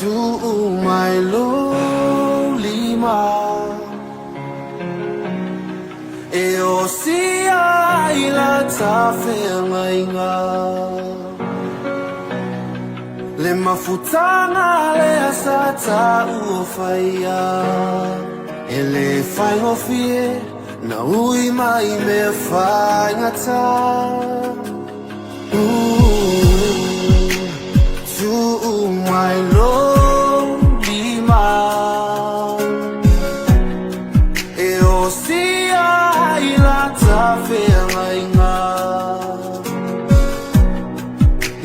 to my lowly mind. Eo sia ila ta whengainga Le mafutanga le asa ta uofaya E le whaingo fie na ui mai me whaingata To my lonely mind Eo sia ila ta whengainga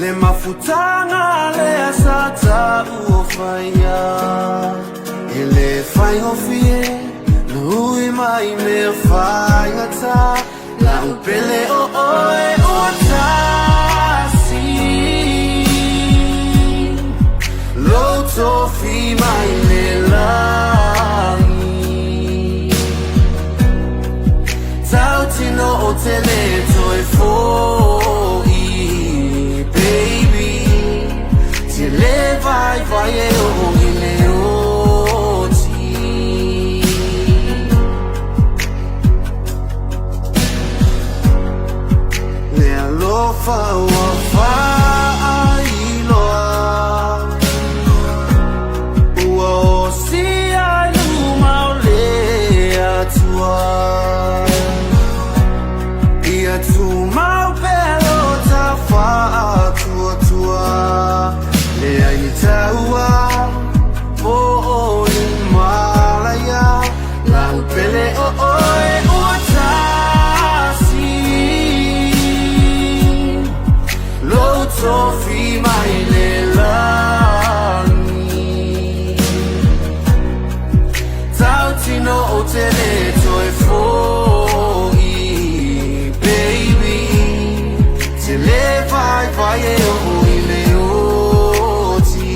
Le mafutanga le asa ta uofaya E le whaingo fie na ui mai me whaingata La upele o oe o tasi Loto fi mai le langi Tau tino o tele toi foi Baby Te le vai vai e o ile oti Le alofa ua whai loa Ua o sia lumau le atua Ia tu mau pelo ta wha tua Le ai taua o i malaya La upele o oe ua tasi Loto fi mai le langi Tau tino o te le toi foi Baby Te le vai vai e o i le oti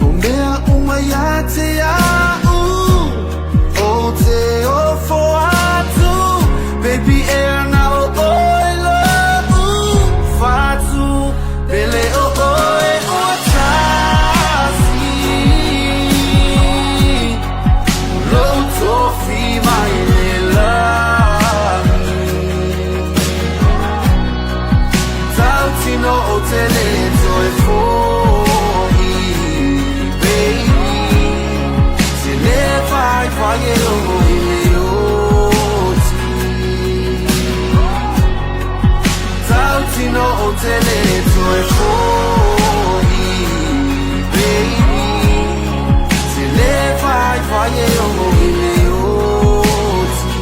O mea umai a te au O te ofo atu Baby air na o oe lo fatu Pele o oe o tasi Loto fi mai le langi Tau tino o te le toi foi Baby Te le vai vai e o i le oti Tau tino o te le toi foi Baby Te le vai vai e o i le oti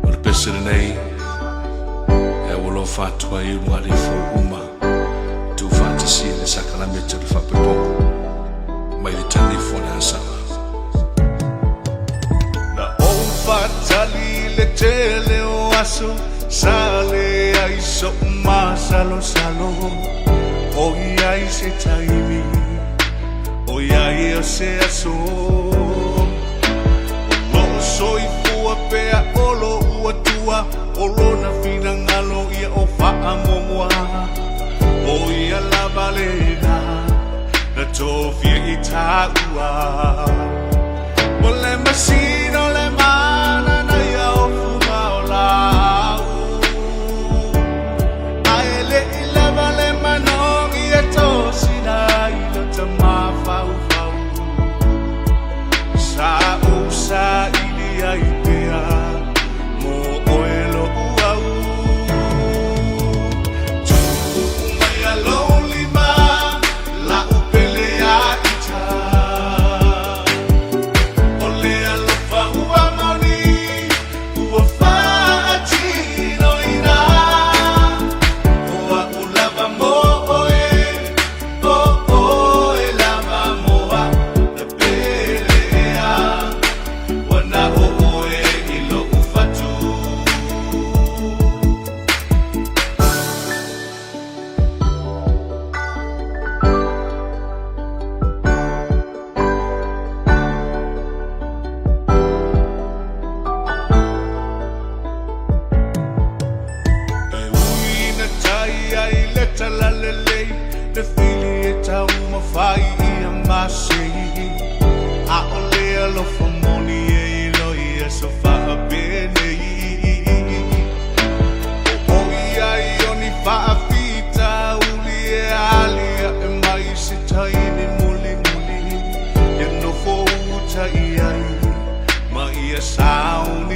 O le pesere nei E walo whatua i ngari fo uma Tu whatasi le sakalame te le whapepongo Mai le tani fo le asama Na o fatali le tele o aso Sale ai so masalo salo O iai se taimi O iai o se aso O soi fua pea olo ua tua O lona fina ngalo ia o faa momua O ia la balena Na tofia i taua O le masino le mana na ia o fuma o lau Ai le i lava le manongi e tosina i lo ta mawhau whau Sa usa i li ai pea Mo oelo uau Tu mai a lonely man La upele a ita O le alofa for money, lawyer, so far a penny. Oh, yeah, only far fita, Ulia, Alia, and my sita in Muli Muli. You know, for Uta, my ear sound.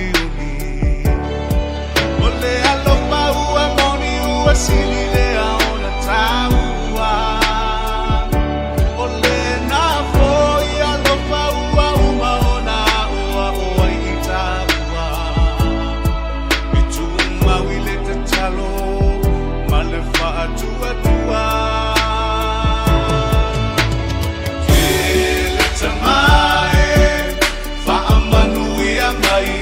Ole alofa ua moni ua sili lea ona taua. Ole na foi alofa ua uma ona ua oa i taua. Bitu mawile te talo malefa atua tua. Kele tamae fa amanu ia mai.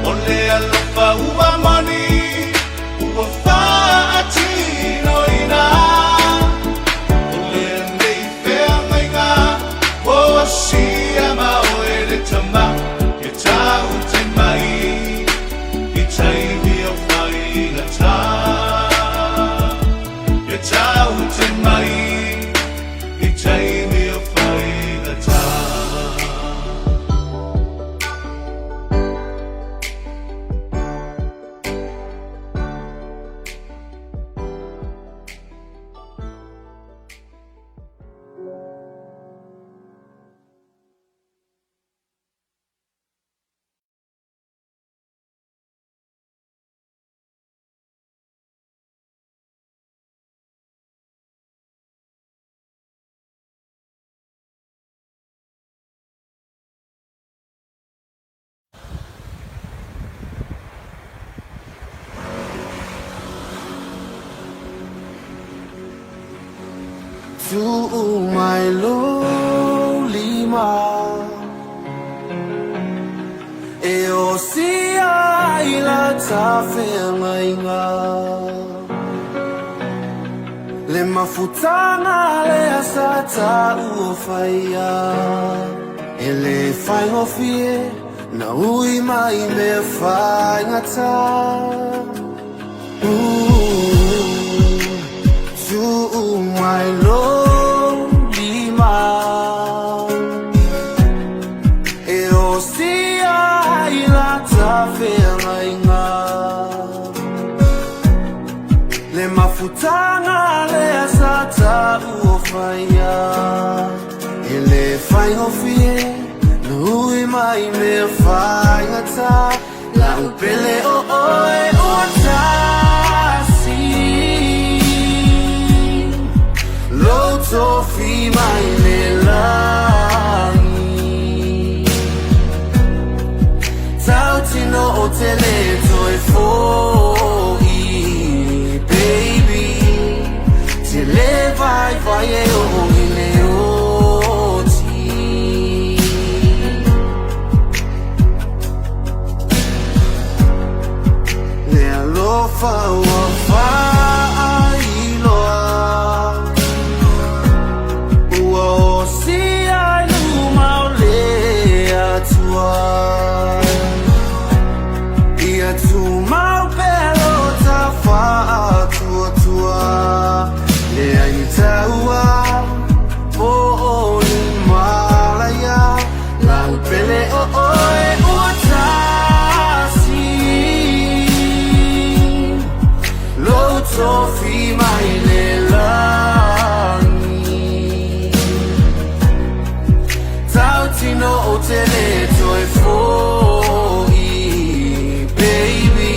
Ole alofa ua mani ua whaati noina. Ole nei whea mai ngā o sia ma o ele tama. Ke tau te mai i taimi o whai ngata. Ke tau te mai i taimi o whai ngata. To my lonely man, e o sia I la ta whengainga. Le mafutanga le asa ta ua whaia, e le whaingo fie na ui mai me whaingata. To my lonely man, e o sia I la ta whengainga. Le mafutanga le asa ta ua whaia, e le whaingo fie na ui mai me whaingata. La upele o oe o tasi Loto fi mai le langi. Tau tino o te le toi fo'i, baby. Te le vai vai e o i le oti. Le alofa ua whailoa. Ia tu mau pelo ta wha tua tua. Le ai taua po o ni malaya. La upele o oe ua tasi. Loto fi mai le langi. Tau tino o te le toi fo'i, baby.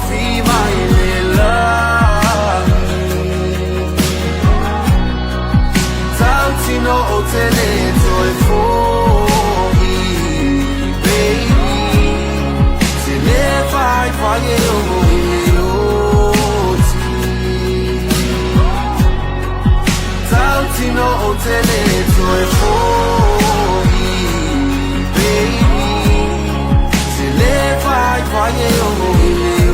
feel my love Tanti no otele joyful baby Telefai fire Tanti no otele joyful baby Telefai fire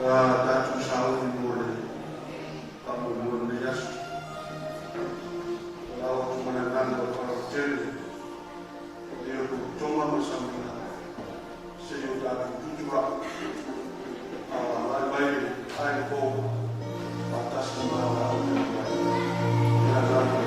datu shauri mole kama mole yasu lao tumanakanda kwa tele ndio kutoma masamina sio datu tujua albai aipo atas mala ya datu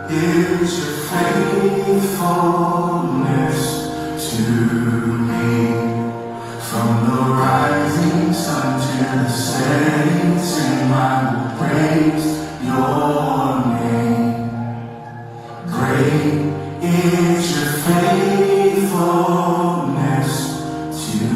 is your faithfulness to me. From the rising sun to the setting sun, I will praise your name. Great is your faithfulness to me.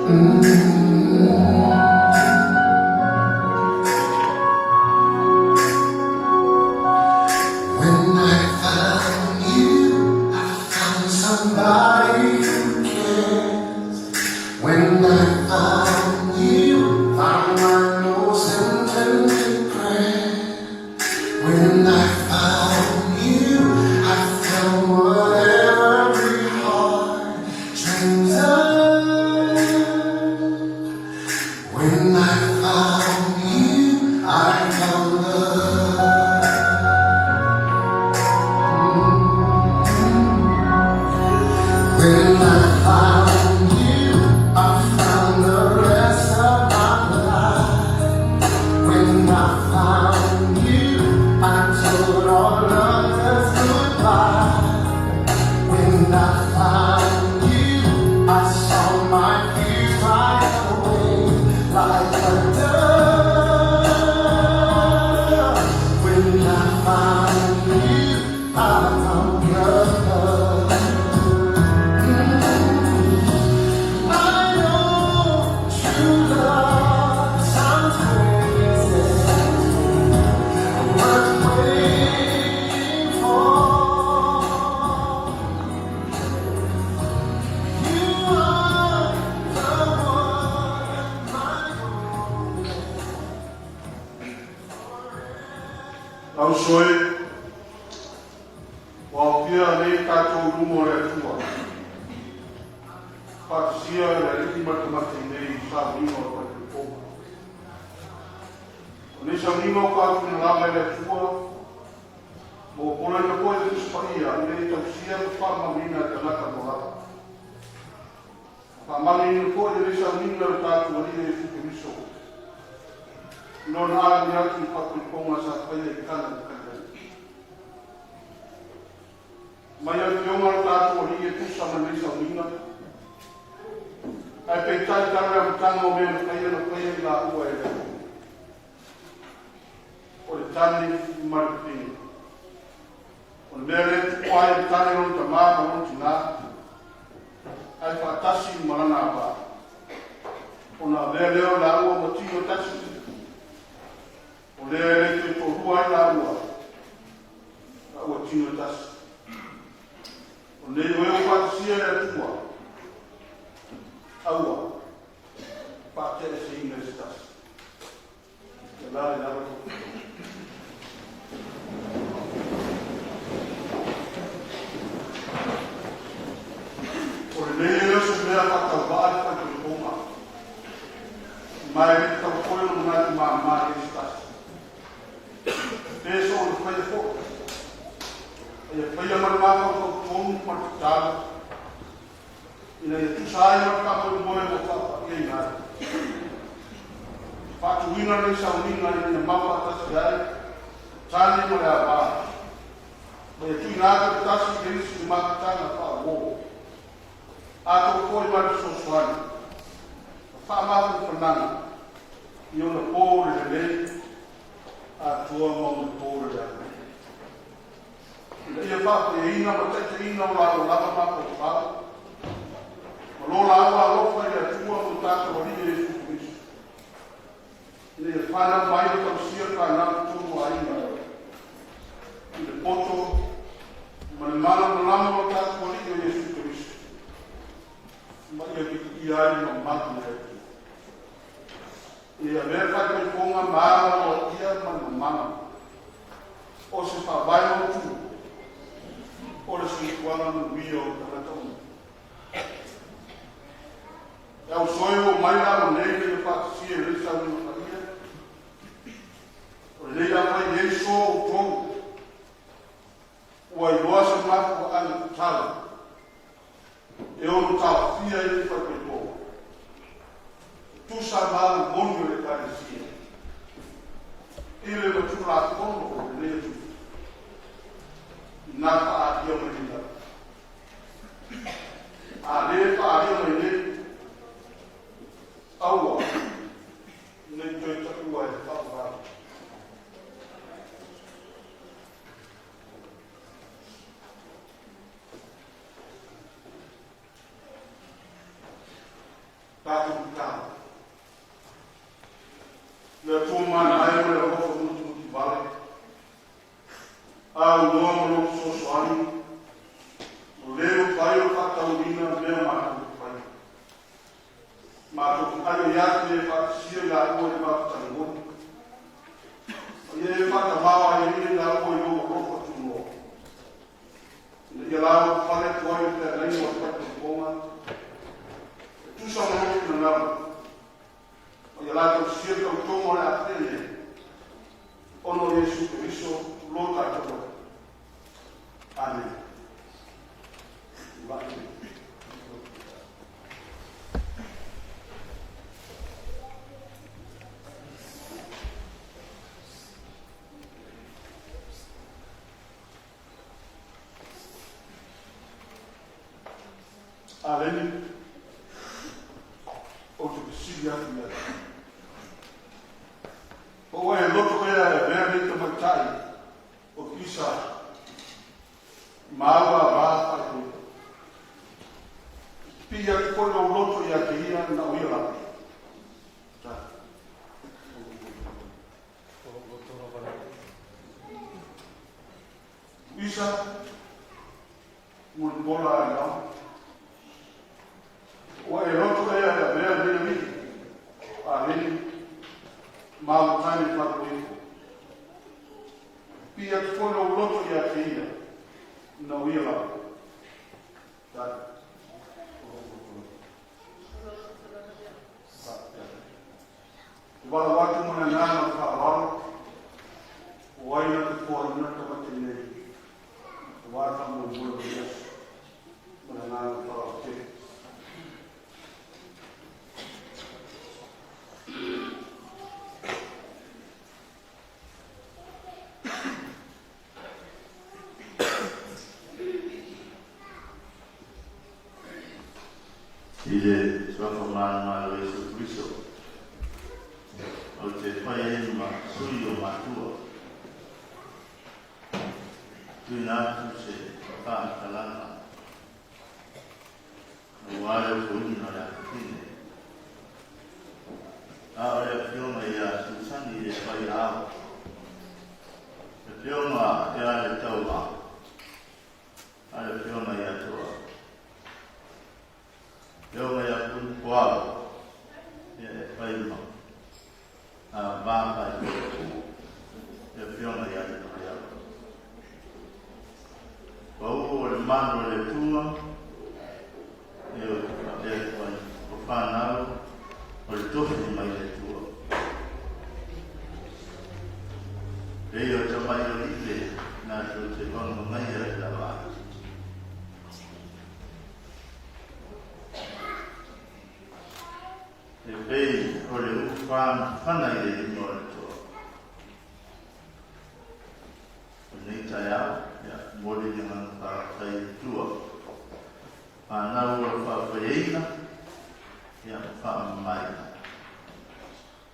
When I found you, I found somebody who cares. When I found you, found my most intended prayer. When I found you, I found what every heart dreams of. When I found you, I found love. When I found you, I found the rest of my life. When I found you, I told all others goodbye. When I found you, I saw my fears fly away like a dove. When I found you, I found love. I know true love sounds crazy, worth waiting for. You are the one, my only. Au soe, wa pia nei tātou rumo re tua. Whakasia e riki matamate nei sa mino o te pōma. O nei sa mino o kātu na lawe re tua, mo kona na koe te spaia, nei tau sia te whamamina te naka mo rata. Whamamina koe nei sa mino o kātu a ria e whikemiso. No na āmi atu i whakuponga sa whaia i kana te kandai. Mai au te onga o tātou a ria e tusama nei sa mino. Ai pe tai tanga o tanga o mea na whaia i la ua e reo. O le tani i marupini. O le mea retu kwai le tani o ta maa o ti ngā. Ai whaatasi i marana a wā. O na mea leo la ua ma tino tasi. O lea retu i tohua i la ua. La ua tino tasi. O nei o eo whaatasia e atua. Aua, pate e se ina estas. Te lare lare. O le nei eo se mea whakawai whakawai. Mai rita o koe no ngati maa estas. Peso o le whaia fō. E whaia marimaka o kau tonu matutala. Ina ia tusai ma kapo i moe o whapa i ngai. Whatu wina nei sa uninga i na mapa tasi ai, tani mo le a pā. Ma ia tui nāka te tasi ke risi ki makatanga wha wō. Ato koi mara sosuani. Wha mapa whananga. I ona pōre le nei, a tua mau le pōre le ane. Ina ia whapa e ina ma tete ina o lalo lava mapa o whapa. Lola awa alofa i atua mo tātou a ria e Jesucristo. I le whana mai o tausia ka nā tūru a ina. I le poto, ma le mana ma lama o tātou a ria e Jesucristo. Ma ia ki i ai ma matu e atu. I a mea whaka i konga maara o ia ma na mana. O se whawai o tū. O le sikuanga mo wio o tātou. E au soe o mai la o nei le whakasi e resa o na whaia. O nei a mai nei so o tōu. Ua i loa sa mako a ana tala. E ono tau fia i te whakaipo. Tu sa malu monio le karesia. I le matu la kono o le nei atu. Nā pa a ia mai nila. A le pa a ia mai nei. Aua, nei tue tatua e whakawara. tātou tātou. Le tūmana ai le hofo muti vale. Au noa mano sosoani. O leo whai o whataurina leo mātou whai. Mātou aio iate e whakasia ngā ua e whakatangoa. O ie whakamawa e hine ngā ua e o rofo tūnoa. Ia lau whare tuai o te reino o whakatonga. Tusa manoki na ngāma. O ia lau sia tau tonga le atene. Ono Yesu Kristo lota tō. Amen. Amen. Aleni, o te pisiria ia. O e loto ea e mea ni te matai, o kisa, maua vāwha e koe. Pia ki koe o loto ia ke ia na uira. Isa, mun bola e nao. O e roto ea e mea mea mi, a meni, mau tani whatu eko. Pia ki koe o roto ia ke ia, na uira. Tai. Wala watu muna ngana whaawaro, o aina te kora nata wate nei. Wata muna muna muna muna ngana whaawaro te. Ile suaka mana o Yesu Kristo o te whae ma sui o matua tui nātu se whaakalana o wāre o kuina o akutine a o ea whionga i a Susani e whai ao e whionga e ale tau a ale whionga i a toa Yo me a kun kualo, e whaima, a vāpai e whiona i ane mai au. Wau o le mano le tua, e o te whai o whanau, o le tohini mai le tua. Rei o te mai o ite, nā te whanau mai e la vāi. E pei o le whana i le ino le toa. O nei tai au, ia mori ni ngana whaakai tua. Whanau o whaawhaeina, ia whaamaina.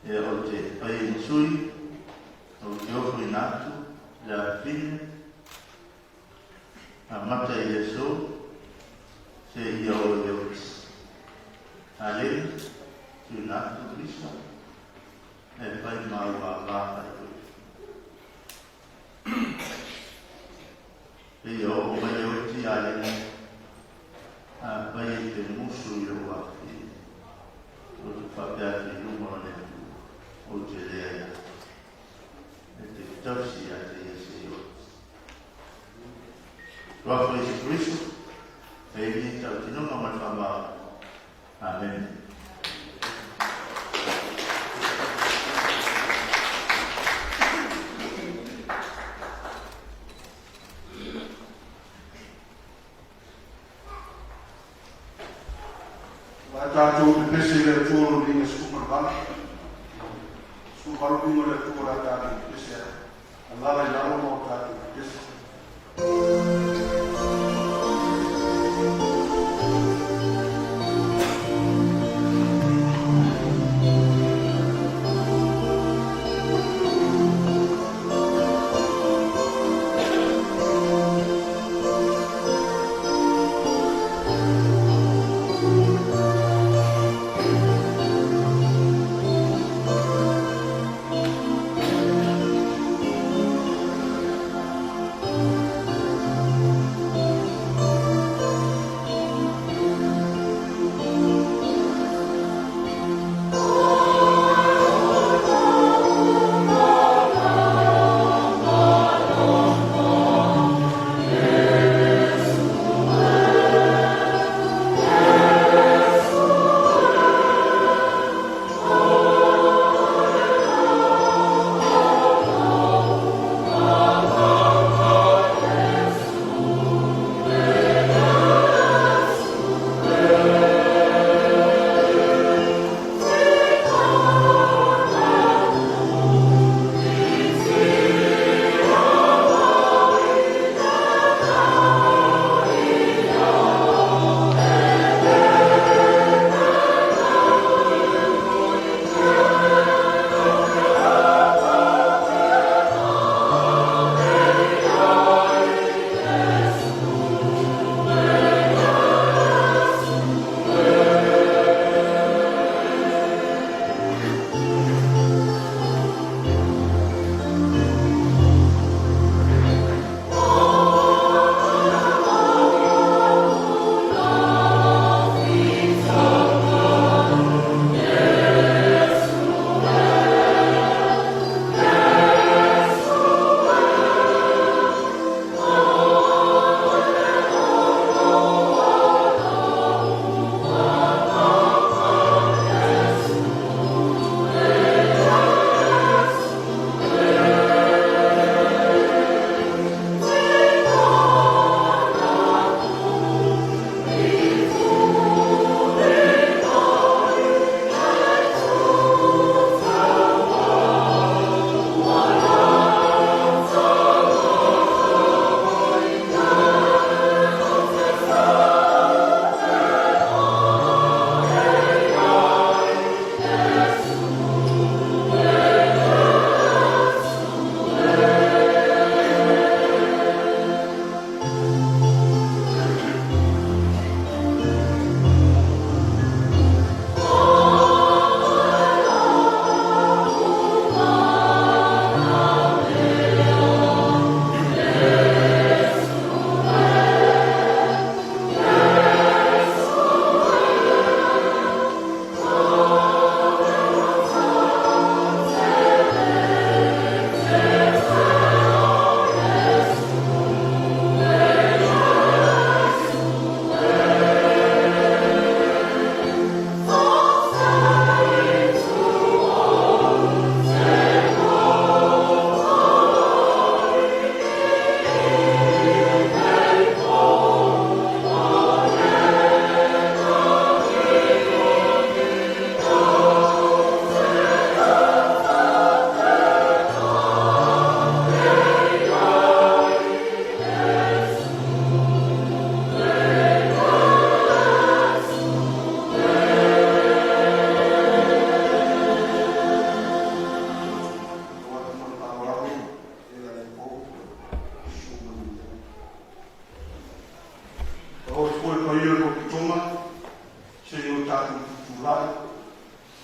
E o te pai sui, o te oku i nātu, le a whine, a mata i e so, se ia o le oris. A lei, tu nātu Kristo, e whai mau a wāpai koe. E o mai o ti alene, a whai te musu i o wāwhi, o te whapea te numero ne tu, o te lea, e te tausi a te iese o. Tua Jesu Kristo, e ni tau tinonga mai whamau. Amen. Tātou te pese le tūro ringa skuparwana. Skuparu ringa le tūra tātou te pese. Alala i laro mo tātou te pese.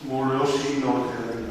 mo le osi no te lei.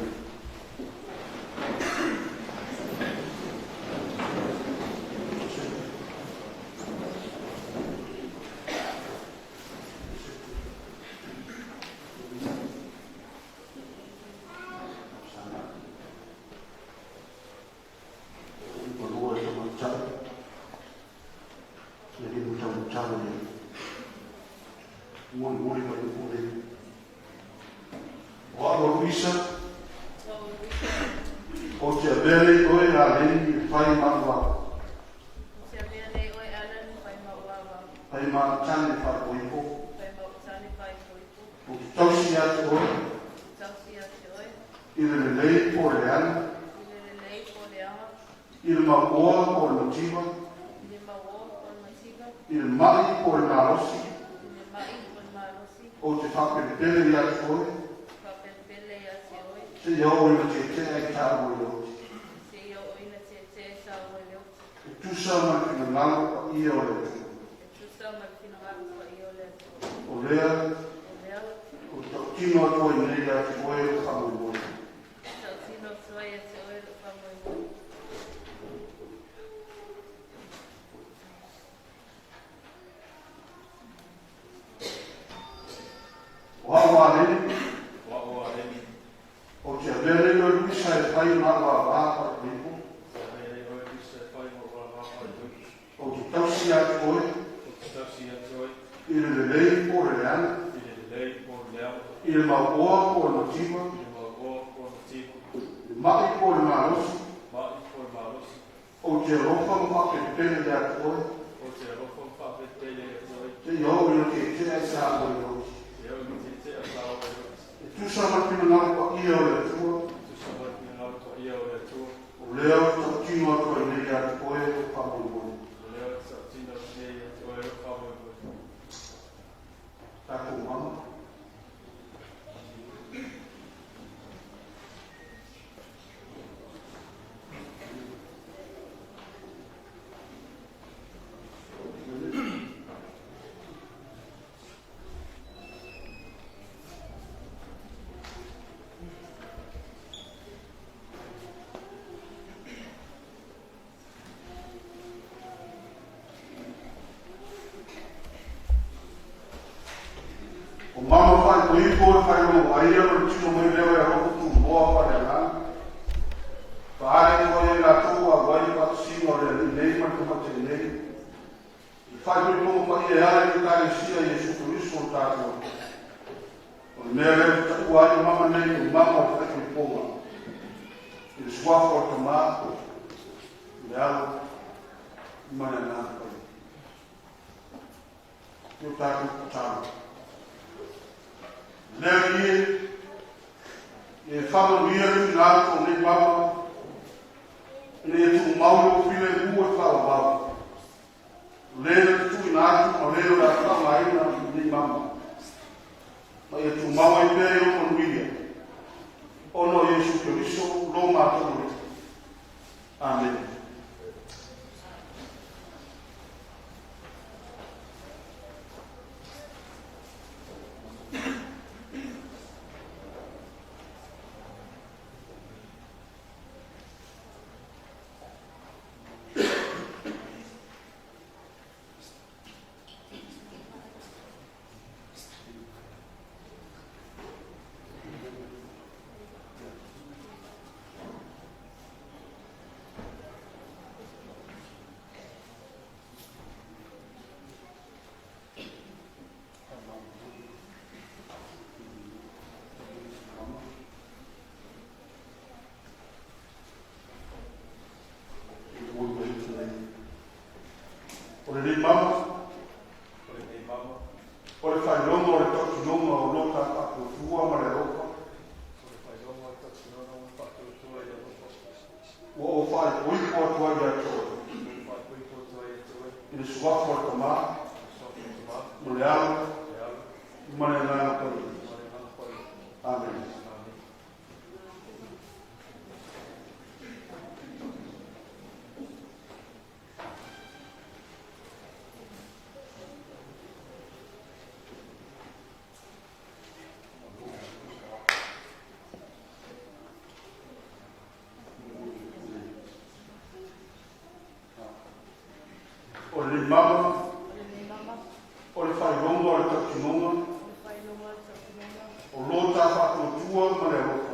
tua ma le rofa.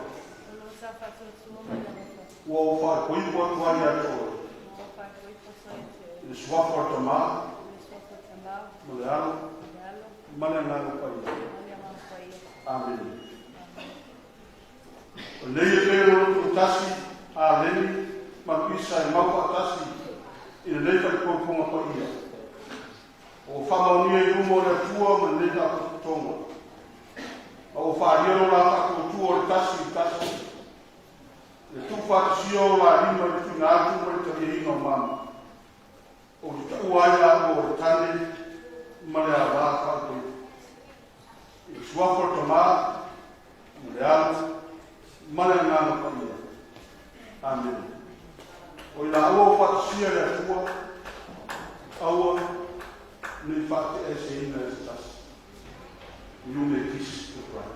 Ua o wha koi kua tuari atua. Le suafa o tama, ma le alo, ma le ngana pai. Amen. O nei e pēro o tasi a leni, ma pisa e mau a tasi, i le leifa i kua pai ia. O whamaunia i rumo le tua ma le leita a tonga. O whaariero la kako tua o le tasi i tasi. Le tūwhata sio la rima i whina atu ma le tahi ino mama. O te tau aia o le tane ma le a rā kako i. I suafa o tama, ma le alu, ma le ngana pania. Amen. O i la ua whata sia le atua, aua, nei whate e se ina e se tasi. Iume kisi te prai.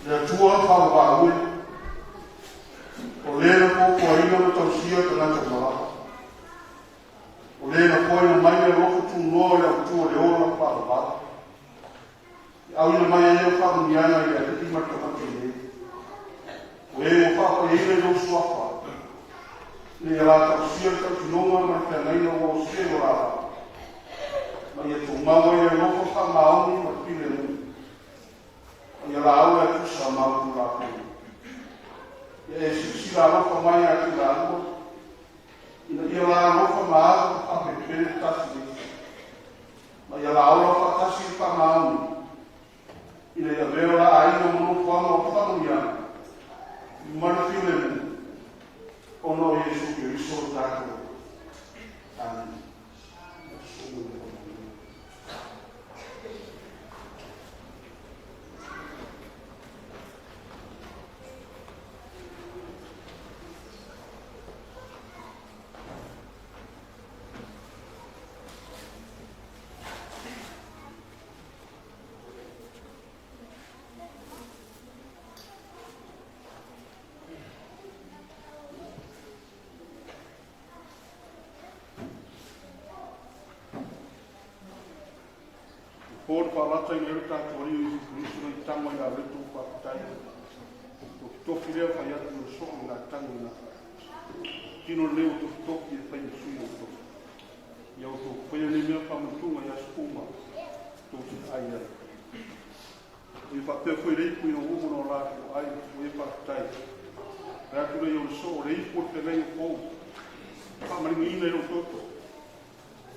Le atua whawaui, o lena po kua ina no tausia te nata mara. O lena po ina mai e roko tu noa le autua le ora whawaui. Au ina mai e eo whamuniana i a te ima tamaki e. O e mo whapa e ina no suafa. Le a la tausia te tautinonga mai te naina o se o la. Mai e tu maua e roko whamaoni ma pile nui. Ia la aua e kusa mau tu la kuru. Ia e si la rofa mai a ki la aua. Ia la rofa maa a pepere tasi ni. Ma ia la aua fa tasi pa mauni. Ia ia veo la aina mono kwama o whamu ia. Mana file mu. Ono Yesu ki riso tako. Amen. Por falata i leo tātua rio i Kristo i tango i a retu whakatai. Toki leo whai atu o soko i ngā tango i ngā whai. Tino leo toki e whai sui o toki. Iau tō whai ane mea whamatunga i a spuma. Toki ai ai. I whapea whai reipu i no umo no lāko ai o e whakatai. Rea tu rei o le so o reipu o te rei o kou. Whamaringa ina i o toto.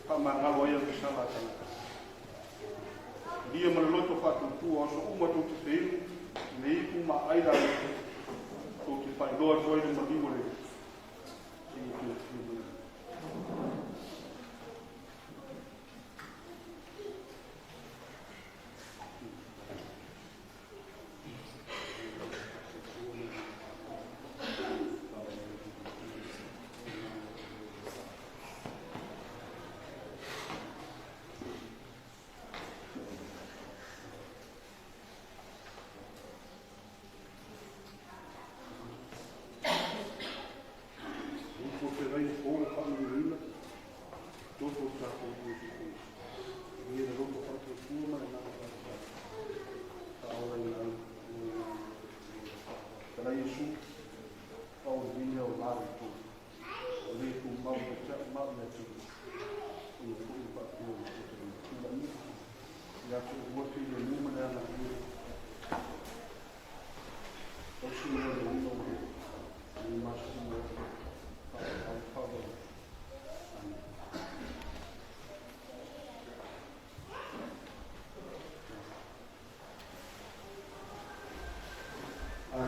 Whamangalo ai a visala tanga. Dia maloloto whatutua o so uma tō te whēru, nei uma aira tō te whaidoa toa i mariware.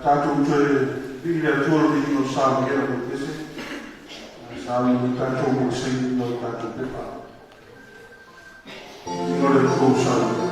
Tātou tue vile atua o no sāmi era mo kese. Sāmi o tātou mo sei no Kushana.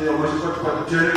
J'ai enregistré pas de télé,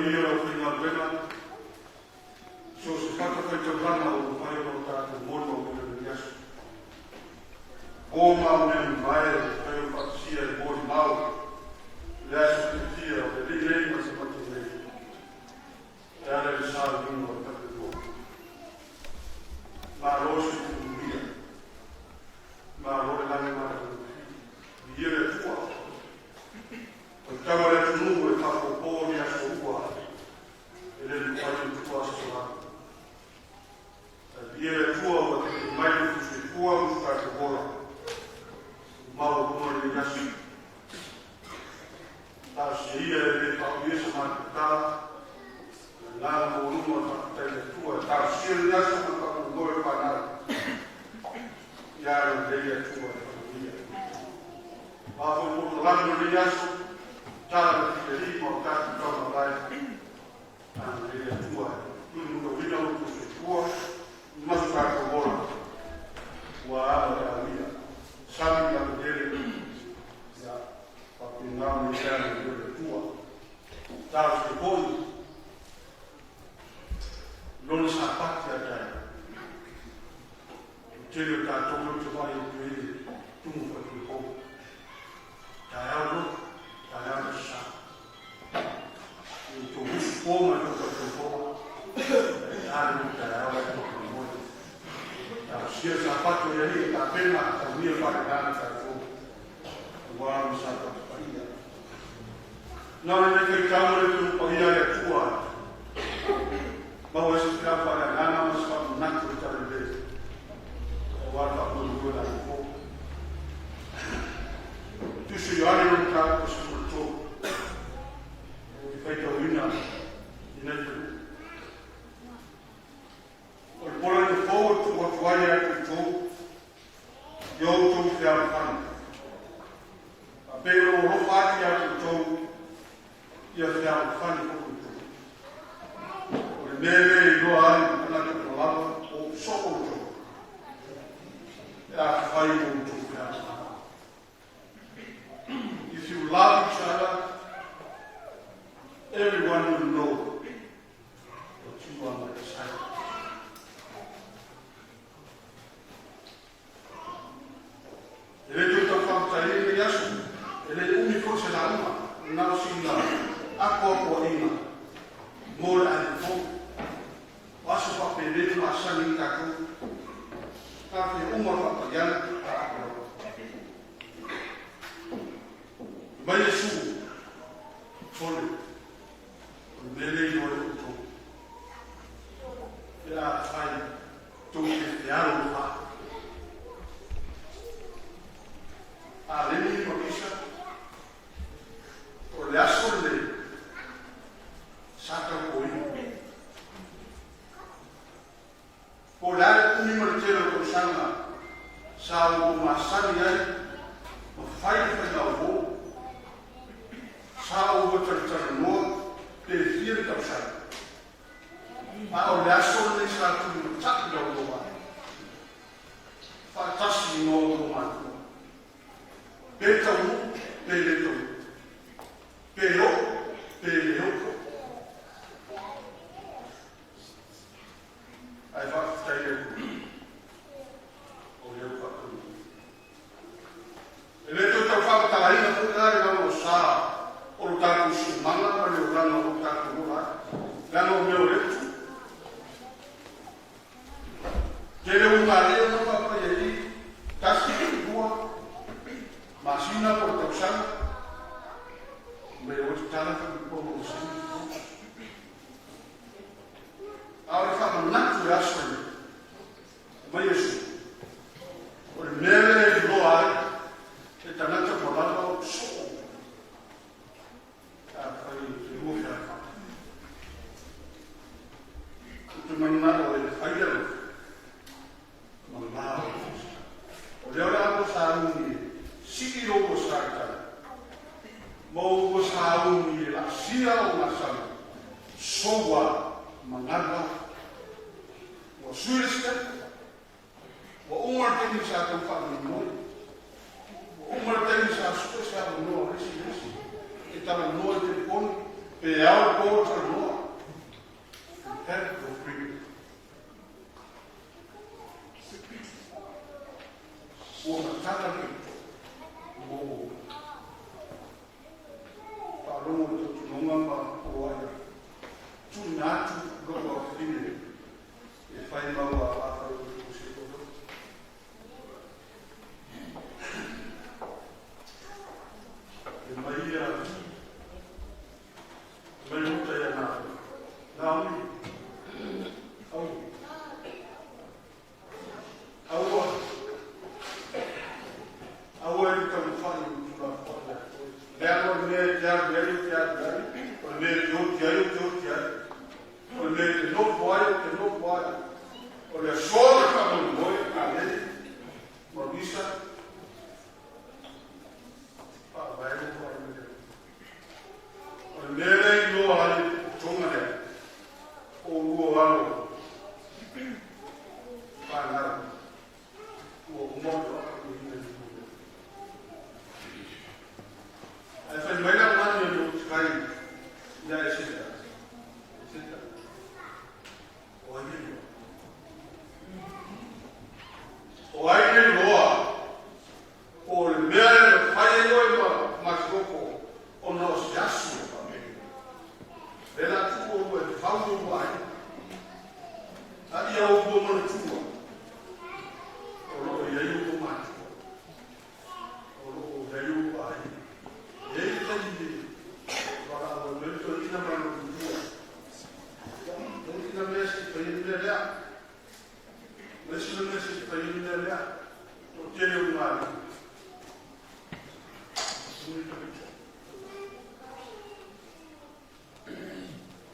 ia o whina wena. So se whaka whai te rana o whai o tātou mono o mea ni asu. O mau nenu mai, whai o whakasia e mori mau. Le asu te tia o le rei ma se matu rei. E ale le sāra vino o tātou tō. Mā rosi te mia. Mā rore lange mara o ia le tua. O tawa le tunu e whako pōri aso ua. E le lupai o tua aso lana. Ia le tua o te mai o te tua o te kātou hora. Mau kuma ni nasi. Tā se ia e le pāu iesa mā te tā. Nā mo ruma whakatai le tua. Tā se ia nasi o te pāu ngoe whanau. Ia o le ia tua e whanau ia. Mā fo moto lana ni nasi. Tāra te rima o tātou tāma lai. Tāna le ia tua. Tūnu ka wina o te tua. Masu tātou hora. Ua ala e awia. Sami la mudere. Ia. Papinau ni tāna le tua. Tāra te poni. Lona sa pati a tai. Tēnei tātou o te mai o te ere. Tumu pa te hou. Tai au tai au sa. E to husu pōma e to te hou. Tai au e to te hou. Sia sa pato ia ni ta pena ta mia para gana ta fo. Wa mi sa ta paia. Na ne ke kamera tu paia e tua. Ma wa se ka para gana ma sa na tu ta le. Wa ta ko lu la fo. Tu se ya ni ka ko se to. E fai ta wina. Ina tu. O pola ni forward to what why I can do. Yo to fair fun. A pero ro fati a to. Ia fair fun ko to. O mele no ai na to lava o soko to. Ya fai o to fair. If you love each other, everyone will know that you are my disciple. Ele tu whakatai e asu, ele umi ko se la uma, nau sina, ako ko ina, mora ane fo, wasu whapere ma sani kaku, ka te uma whakaiana, a ako. Mai esu, fole, mele i ore uto, ea whai, tu te aro wha, a leni komisa o le aso le sata koi o le uni martelo ko sanga sa o masani ai o fai na o sa o botar no te fiel ta sa a o le aso le sa tu tak do wa fantastic no do man Petau, peletou. Pelou, peleu. Aí vai ficar aí. Olhou para tudo. Ele é todo falta tá aí na lugar não sa. O lugar do sumana, para o lugar no lugar do lugar. Lá no meu leito. Ele um marido não vai para aí. Tá se boa. Masina por tausang, mereka cara por musim. Awal kata nak tuasan, mayesu. Or mere doa, kita nak terpolong so. Apa ini muka? Itu mana oleh ayat, mana? Oleh orang aku sarung Siki rogo sarta. Mau ko saung ni la sia o nasana. Sowa mangana. Wa suliska. Wa umar teni sa ko fa ni mo. Umar teni sa so sa no resi. Ita no te pon pe ao ko no Lea o me te a veri, o me te o te ai, o me te no poai, o le sola ka mo a le, mo visa, pa vai o me. O me le no ai tonga le, o uo alo, pa na, o mo I find my money to try. Yeah, I said that. O ai loa o le mea le whae oi makoko o na o se asu o me. Rela tuko o e whauno o ai. A ia o kuo mana tua. O lo i ai o mātua. O lo i ai o ai. Ei tani para o momento ina mano tua. Não ina mexe para ir melhor. Mas não mexe para ir melhor. Não tem o mar.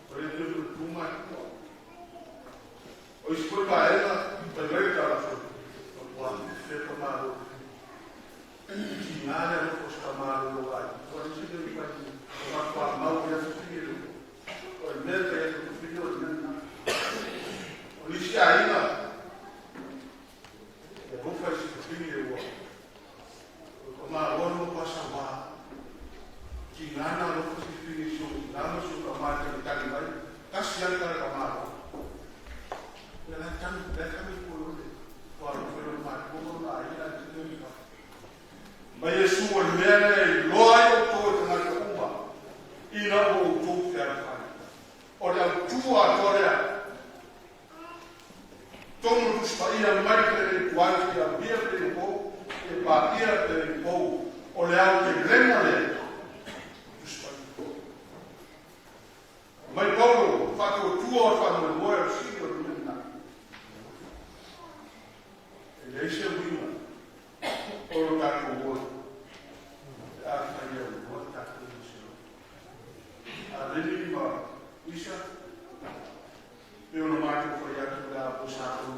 Por isso tu mais. Hoje foi para ela, também ela foi. Quando foi para o nada não fosse tomar o lugar. Quando se deu para uma forma de assumir o mesmo é o filho do mesmo. O lixo ainda eu vou fazer o filho como agora não passa lá. Que nada não fosse filho nada não se tomar que está ali kasihan kala kamaro. Ela kan kami puluh walau film mat puluh lah ila tidak. Maya suwal mele loyo to tengah kumba. Ina bo tu kerana. Orang tua torea. Tomo tu spaya marke kuat dia biar tempo e partia tempo. Olhar que remale. Mai Paulo fatto tuo fanno il muoio sito di menna. E lei si prima. Olo tatto vuoi. A fare un po' tatto di sino. A l'enigma Isha. Io non mangio fogliato da posato.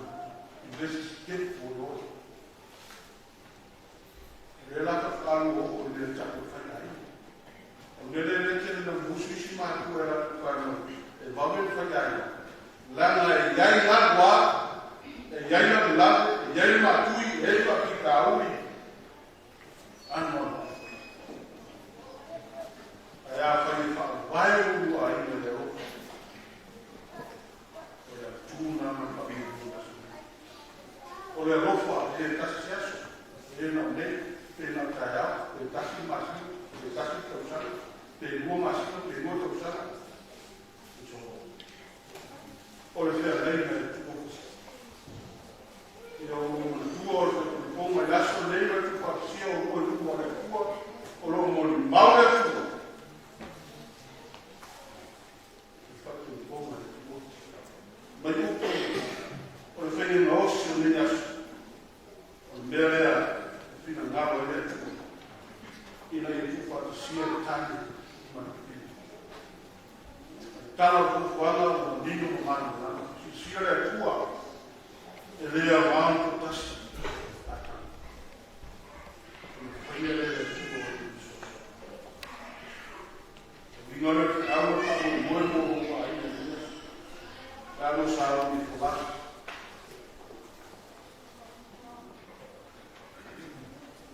Invece che fuori. E la fanno con il tatto fai. Nele kele na musushi ma ku era kwano e babe fajai lana yai na wa yai na la yai ma tui e pa pikaui anno aya fai fa vai u ai ne leo ora tu na ma pa bi ora rofa e tasiaso e na ne e na kaya e tasi masu e tasi tausa pegou masino, pegou tausa. Olha, filha, lei, né? Eu tu como é lá só lei, mas tu fazia o olho do olho tua, o lomo mal é tudo. Mas o filho nosso, nem acho, o meu é, filho não é tudo. E lá tu fazia o tanto. Kalau tu fala o ninho humano, se é tua, ele é humano que está se ele é tua. Vinha que algo está muito aí, algo sabe de falar.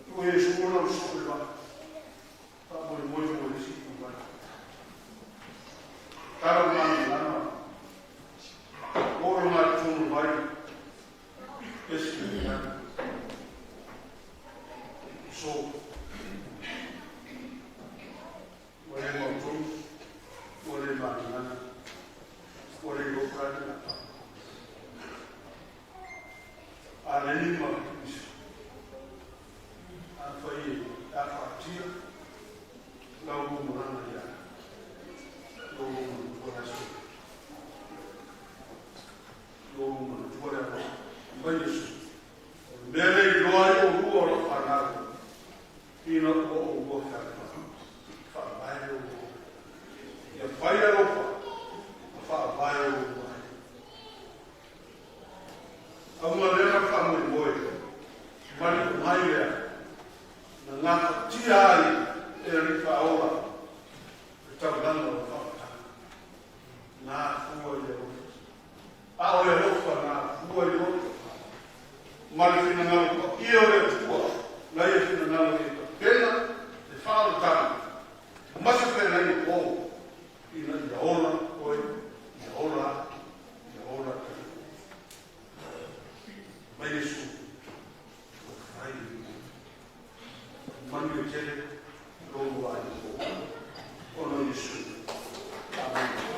Tu és um não sou lá, está muito bonito. Kalau mana orang macam baik, esok so, boleh macam, boleh mana, boleh bukan apa. Ada ni macam ni, apa ini, apa dia, lalu mana dia. Mele glória o ruo lo fanado. Ino o o e rifa ola, e tauranga o whakatanga. Nā fua i o. A o e rofa nā fua i o. Mari whina ngalo ko ia o e fua, lai e whina ngalo i o. Pena, e whaaro tanga. Masa pena i o, ina i a ola, oi, i a ola, mai Yesu, ai, manu e tere, rogo ai, ono Yesu. Amen.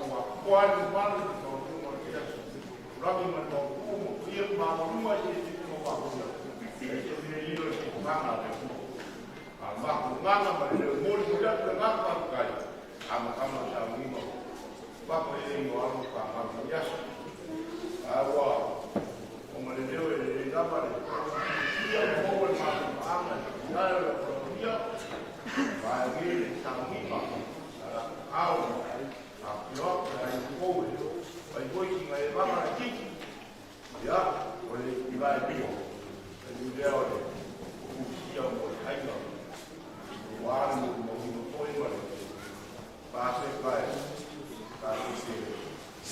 wa kwani mana no no kia rami ma no mo kia ma mo ye no wa ko ya ye ni lo ki ma na ma nganga ma le mo ni ya te nganga ka kai ama sa ni mo ba ko ye ni wa mo ka ma ya awa o mo le le ga pa le ya mo wa ma ama ya ya ba ni sa ni ma au a pior ai foi vai que vai lá aqui já olha e vai aqui ele deu olha o que é o aí não o ar não foi mas passa e vai ser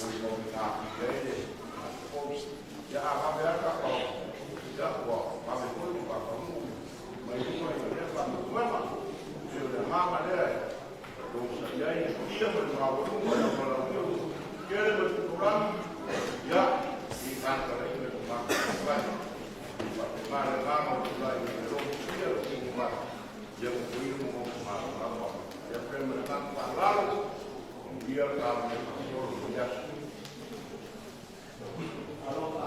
hoje não me dá ideia mas já a aberta a já ó mas depois não vai mas não é eu da maneira e aí, dia bermawan, malam kita berkurang, ya, di kantor ini bermakan, mana lama mulai dia berumah, dia berumah malam, dia bermakan lalu, biar kami biasa. Kalau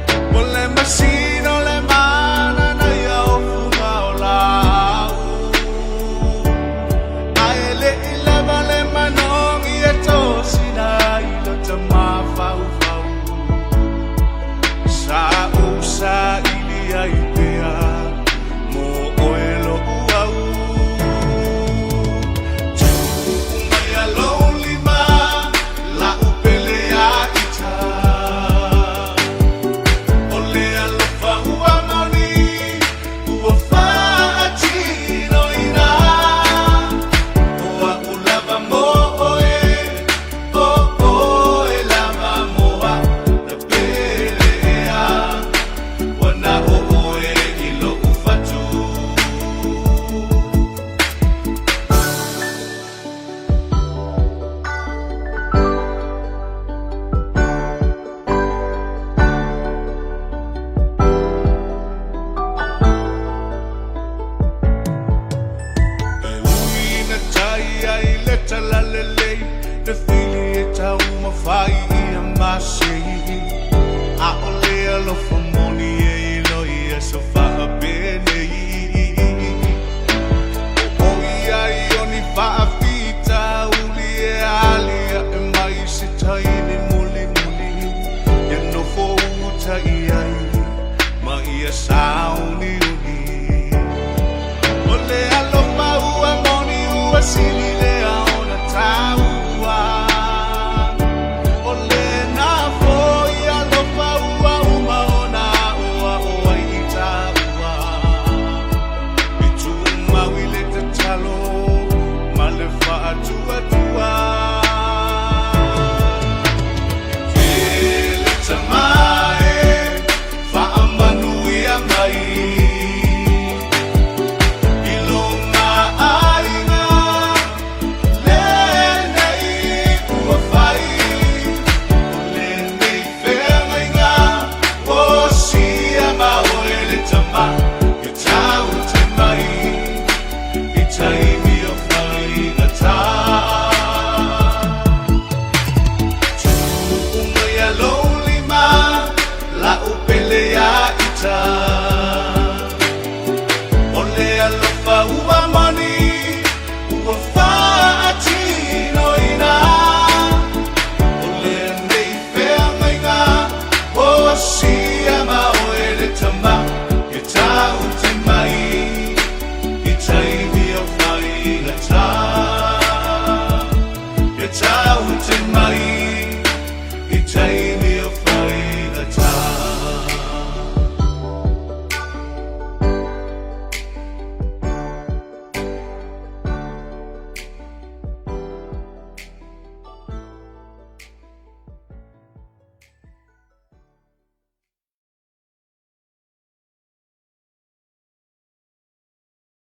Olha, tai ni muli muli ya no fo tai ai ma ia sao ni